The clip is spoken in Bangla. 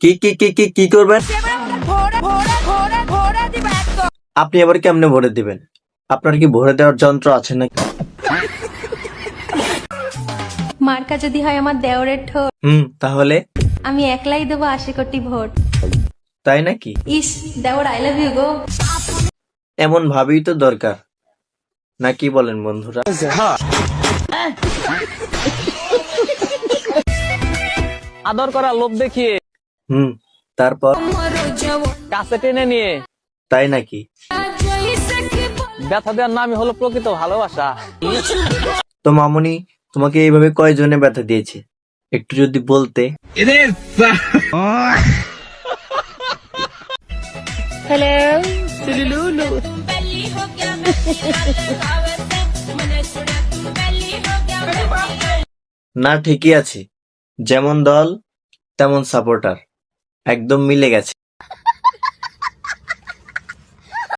কি কি কি কি কি করবেন? আপনি আবার কেমনে ভরে দিবেন? আপনার কি ভরে দেওয়ার যন্ত্র আছে নাকি? মার্কা যদি হয় আমার দেওরের ঠোঁট, তাহলে আমি একলাই দেবো 80 কোটি ভোট। তাই নাকি? ইস দেওর আই লাভ ইউ গো। এমন ভাবেই তো দরকার, নাকি বলেন বন্ধুরা? আদর করা লোভ দেখিয়ে তারপর কাছে টেনে নিয়ে তাই নাকি? ব্যথা দেওয়ার নামই হলো প্রকৃত ভালোবাসা। তো মামুনি, তোমাকে এইভাবে কয়জনে ব্যথা দিয়েছে একটু যদি বলতে। না ঠিকই আছে, যেমন দল তেমন সাপোর্টার, একদম মিলে গেছে।